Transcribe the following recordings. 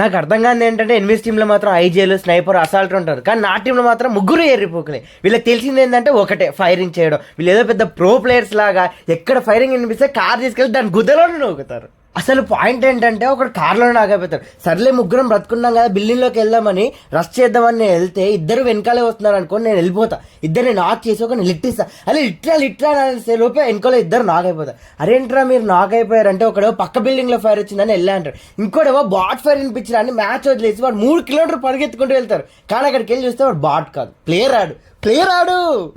నాకు అర్థం కాదు ఏంటంటే ఎనిమిది టీంలో మాత్రం ఐజేలు స్నైపర్ అసాల్ట్ ఉంటారు, కానీ నా టీంలో మాత్రం ముగ్గురు ఎర్రిపోకలే. వీళ్ళకి తెలిసింది ఏంటంటే ఒకటే, ఫైరింగ్ చేయడం. వీళ్ళు ఏదో పెద్ద ప్రో ప్లేయర్స్ లాగా ఎక్కడ ఫైరింగ్ వినిపిస్తే కార్ తీసుకెళ్ళి దాని గుద్దలోనే నూకుతారు. అసలు పాయింట్ ఏంటంటే ఒకడు కార్లోనే ఆగిపోతారు. సర్లే ముగ్గురం బ్రతుకున్నాం కదా, బిల్డింగ్లోకి వెళ్దామని రష్ చేద్దామని నేను వెళ్తే ఇద్దరు వెనకాలే వస్తున్నారు అనుకోని నేను వెళ్ళిపోతా. ఇద్దరిని నాక్ చేసి ఒక లిట్టిస్తా. అలా లిట్రా అనేసే లోపే వెనకాల ఇద్దరు నాక్ అయిపోతారు. అరేంట్రా మీరు నాక్ అయిపోయారంటే ఒకడేవో పక్క బిల్డింగ్ లో ఫైర్ వచ్చిందని వెళ్ళా అంటారు, ఇంకోటేవో బాట్ ఫైర్ వినిపించడాన్ని మ్యాచ్ వదిలేసి వాడు 3 కిలోమీటర్లు పరిగెత్తుకుంటూ వెళ్తారు. కానీ అక్కడికి వెళ్ళి చూస్తే వాడు బాట్ కాదు, ప్లేయర్ ఆడు.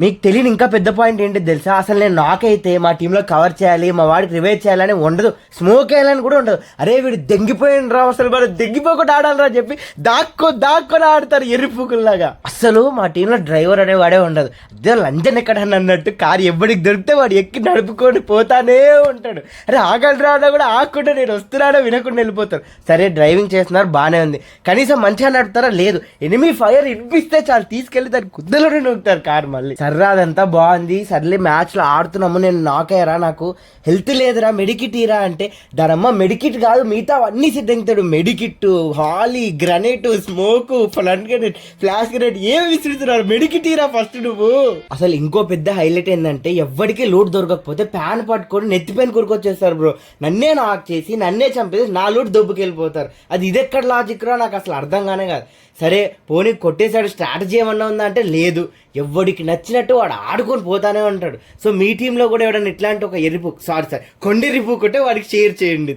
మీకు తెలియని ఇంకా పెద్ద పాయింట్ ఏంటి తెలుసా? అసలు నేను నాకైతే మా టీంలో కవర్ చేయాలి, మా వాడికి రివైవ్ చేయాలని ఉండదు, స్మోక్ వేయాలని కూడా ఉండదు. అరే వీడు దెంగిపోయిన రా, అసలు వాడు దెంగిపోకుండా ఆడాలరా చెప్పి దాక్కొని ఆడతారు ఎర్రిపూకుల్లాగా. అసలు మా టీంలో డ్రైవర్ అనే వాడే ఉండదు. అదే లంజన్ ఎక్కడని అన్నట్టు కారు ఎవరికి దొరికితే వాడు ఎక్కి నడుపుకొని పోతానే ఉంటాడు. అరే ఆగలరా అన్నా కూడా ఆకుండా నేను వస్తున్నాడో వినకుండా వెళ్ళిపోతారు. సరే డ్రైవింగ్ చేస్తున్నారు బాగానే ఉంది, కనీసం మంచిగా నడుపుతారా? లేదు, ఎనిమి ఫైర్ వినిపిస్తే చాలు తీసుకెళ్లి దాని గుద్దలో నూకుతారు కారు. మళ్ళీ సర్రా అదంతా బాగుంది, సర్లే మ్యాచ్ లో ఆడుతున్నాము, నేను నాకయ్యారా, నాకు హెల్త్ లేదురా, మెడికిట్ ఇరా అంటే దానమ్మ మెడికిట్ కాదు మిగతా అన్ని సిద్ధంగుతాడు. మెడికిట్, హాలీ, గ్రనేట్, స్మోక్, ఫ్లంట్ గ్రెనేట్, ఫ్లాష్ గ్రెనేట్ ఏమి విసురుతున్నారు. మెడికిట్ ఇరా ఫస్ట్ నువ్వు. అసలు ఇంకో పెద్ద హైలైట్ ఏంటంటే ఎవరికి లూట్ దొరకకపోతే ప్యాన్ పట్టుకొని నెత్తిపైన కొరుకొచ్చేస్తారు బ్రో. నన్నే నాక్ చేసి నన్నే చంపేసి నా లూట్ దొబ్బుకెళ్ళిపోతారు. అది ఇదెక్కడ లాజిక్ రా, నాకు అసలు అర్థం కానే కాదు. సరే పోనీ కొట్టేశాడు, స్ట్రాటజీ ఏమన్నా ఉందా అంటే లేదు, ఎవడికి నచ్చినట్టు వాడు ఆడుకొని పోతానే ఉంటాడు. సో మీ టీంలో కూడా ఎవడన్నా ఇట్లాంటి ఒక కొండెర్రిపు కొట్టే వాడికి షేర్ చేయండి.